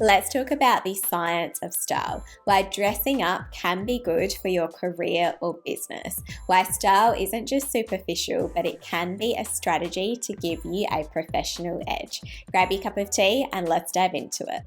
Let's talk about the science of style, why dressing up can be good for your career or business, why style isn't just superficial, but it can be a strategy to give you a professional edge. Grab your cup of tea and let's dive into it.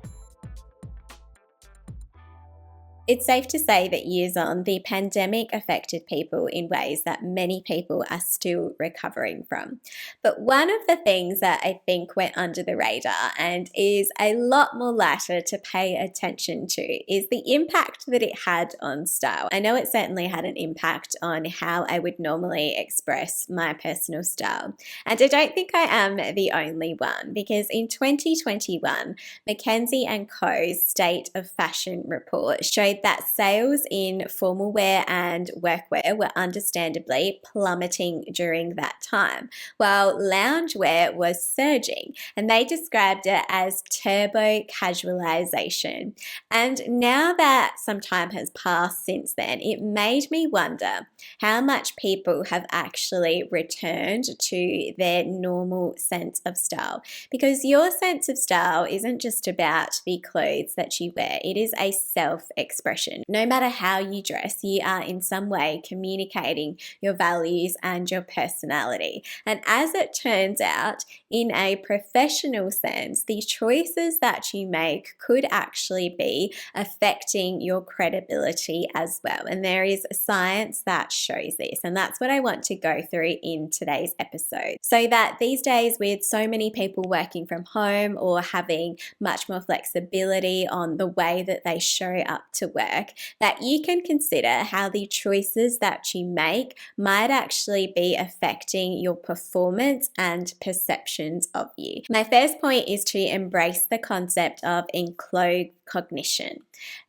It's safe to say that years on, the pandemic affected people in ways that many people are still recovering from. But one of the things that I think went under the radar and is a lot more lighter to pay attention to is the impact that it had on style. I know it certainly had an impact on how I would normally express my personal style. And I don't think I am the only one, because in 2021, McKinsey & Co.'s State of Fashion report showed that sales in formal wear and workwear were understandably plummeting during that time, while loungewear was surging, and they described it as turbo casualization. And now that some time has passed since then, it made me wonder how much people have actually returned to their normal sense of style, because your sense of style isn't just about the clothes that you wear, it is a self-expression. No matter how you dress, you are in some way communicating your values and your personality. And as it turns out, in a professional sense, the choices that you make could actually be affecting your credibility as well. And there is science that shows this, and that's what I want to go through in today's episode. So that these days, with so many people working from home or having much more flexibility on the way that they show up to work, that you can consider how the choices that you make might actually be affecting your performance and perceptions of you. My first point is to embrace the concept of enclothed cognition.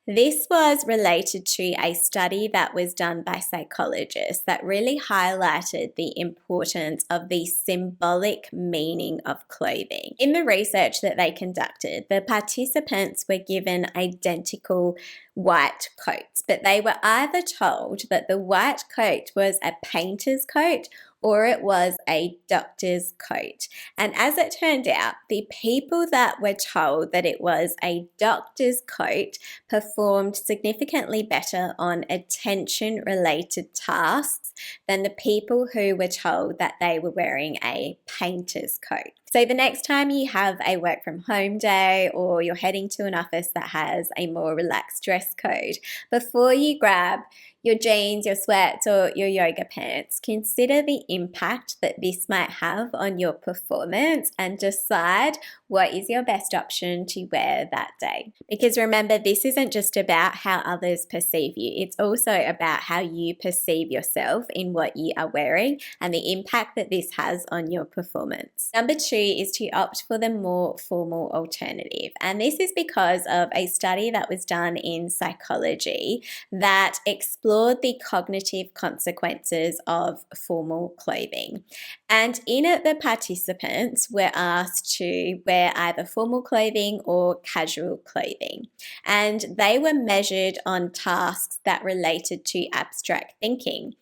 This was related to a study that was done by psychologists that really highlighted the importance of the symbolic meaning of clothing. In the research that they conducted, the participants were given identical white coats, but they were either told that the white coat was a painter's coat or it was a doctor's coat. And as it turned out, the people that were told that it was a doctor's coat performed significantly better on attention-related tasks than the people who were told that they were wearing a painter's coat. So the next time you have a work from home day or you're heading to an office that has a more relaxed dress code, before you grab your jeans, your sweats, or your yoga pants, consider the impact that this might have on your performance and decide what is your best option to wear that day. Because remember, this isn't just about how others perceive you, it's also about how you perceive yourself in what you are wearing and the impact that this has on your performance. Number 2 is to opt for the more formal alternative. And this is because of a study that was done in psychology that explored the cognitive consequences of formal clothing. And in it, the participants were asked to wear either formal clothing or casual clothing. And they were measured on tasks that related to abstract thinking.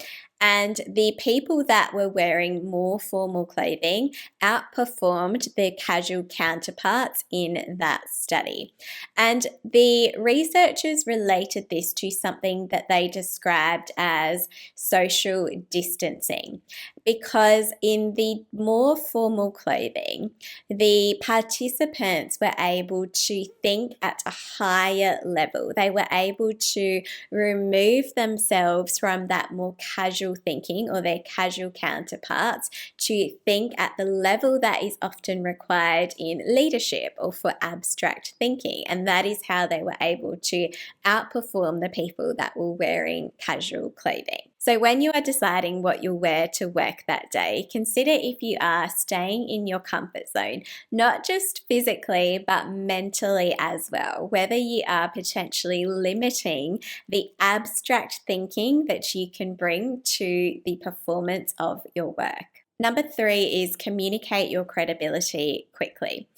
And the people that were wearing more formal clothing outperformed their casual counterparts in that study. And the researchers related this to something that they described as social distancing, because in the more formal clothing, the participants were able to think at a higher level. They were able to remove themselves from that more casual thinking or their casual counterparts to think at the level that is often required in leadership or for abstract thinking. And that is how they were able to outperform the people that were wearing casual clothing. So when you are deciding what you'll wear to work that day, consider if you are staying in your comfort zone, not just physically, but mentally as well, whether you are potentially limiting the abstract thinking that you can bring to the performance of your work. Number 3 is communicate your credibility quickly.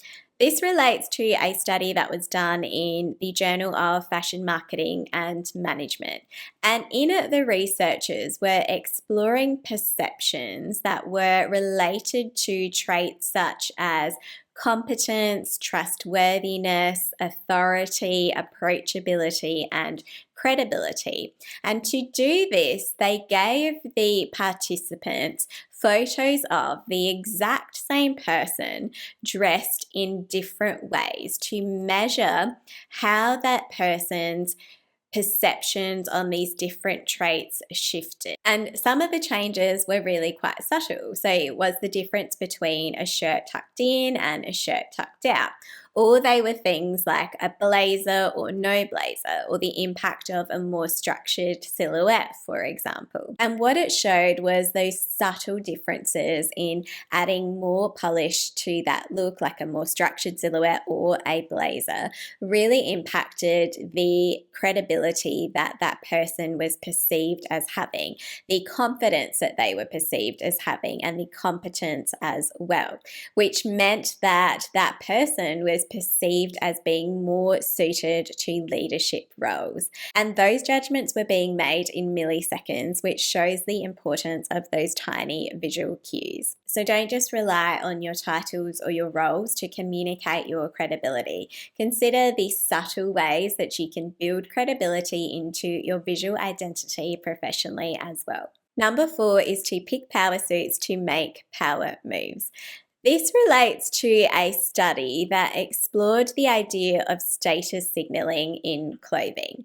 This relates to a study that was done in the Journal of Fashion Marketing and Management. And in it, the researchers were exploring perceptions that were related to traits such as competence, trustworthiness, authority, approachability, and credibility. And to do this, they gave the participants photos of the exact same person dressed in different ways to measure how that person's perceptions on these different traits shifted. And some of the changes were really quite subtle. So it was the difference between a shirt tucked in and a shirt tucked out. Or they were things like a blazer or no blazer, or the impact of a more structured silhouette, for example. And what it showed was those subtle differences in adding more polish to that look, like a more structured silhouette or a blazer, really impacted the credibility that that person was perceived as having, the confidence that they were perceived as having, and the competence as well, which meant that that person was perceived as being more suited to leadership roles. And those judgments were being made in milliseconds, which shows the importance of those tiny visual cues. So don't just rely on your titles or your roles to communicate your credibility. Consider the subtle ways that you can build credibility into your visual identity professionally as well. Number 4 is to pick power suits to make power moves. This relates to a study that explored the idea of status signaling in clothing.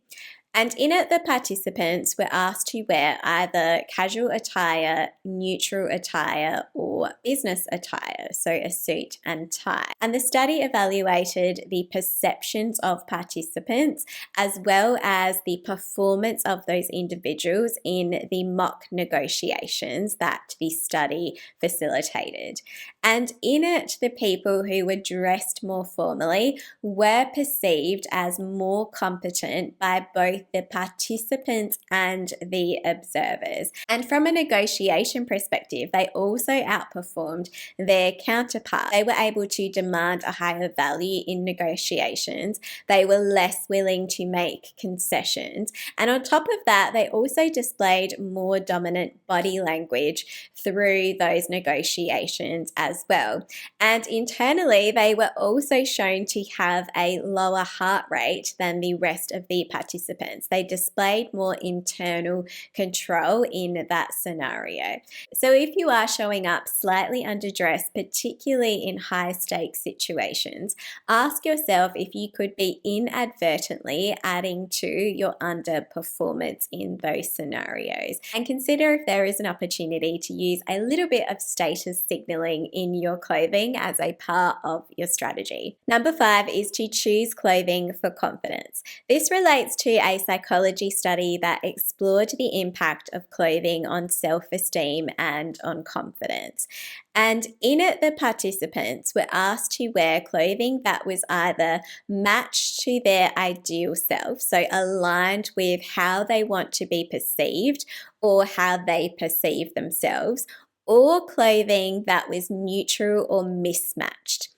And in it, the participants were asked to wear either casual attire, neutral attire, or business attire, so a suit and tie. And the study evaluated the perceptions of participants as well as the performance of those individuals in the mock negotiations that the study facilitated. And in it, the people who were dressed more formally were perceived as more competent by both the participants and the observers. And from a negotiation perspective, they also outperformed their counterparts. They were able to demand a higher value in negotiations. They were less willing to make concessions. And on top of that, they also displayed more dominant body language through those negotiations as well. And internally, they were also shown to have a lower heart rate than the rest of the participants. They displayed more internal control in that scenario. So if you are showing up slightly underdressed, particularly in high stakes situations, ask yourself if you could be inadvertently adding to your underperformance in those scenarios. And consider if there is an opportunity to use a little bit of status signaling in your clothing as a part of your strategy. Number 5 is to choose clothing for confidence. This relates to a psychology study that explored the impact of clothing on self-esteem and on confidence. And in it, the participants were asked to wear clothing that was either matched to their ideal self, so aligned with how they want to be perceived or how they perceive themselves, or clothing that was neutral or mismatched.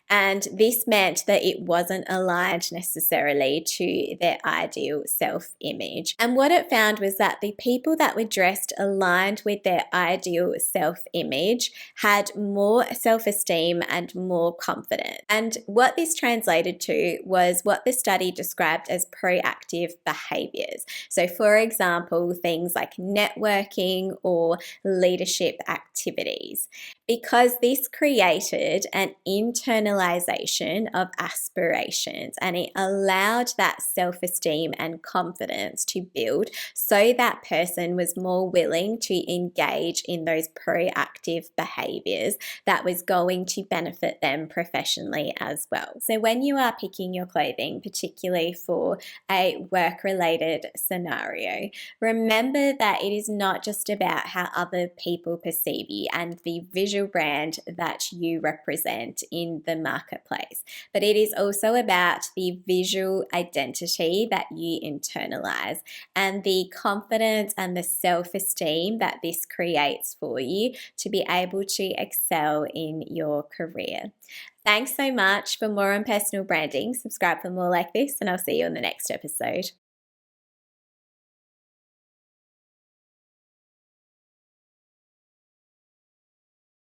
And this meant that it wasn't aligned necessarily to their ideal self-image. And what it found was that the people that were dressed aligned with their ideal self-image had more self-esteem and more confidence. And what this translated to was what the study described as proactive behaviors. So for example, things like networking or leadership activities, because this created an internalization of aspirations and it allowed that self-esteem and confidence to build so that person was more willing to engage in those proactive behaviors that was going to benefit them professionally as well. So when you are picking your clothing, particularly for a work-related scenario, remember that it is not just about how other people perceive you and the visual brand that you represent in the marketplace, but it is also about the visual identity that you internalize and the confidence and the self-esteem that this creates for you to be able to excel in your career. Thanks so much. For more on personal branding, subscribe for more like this, and I'll see you on the next episode.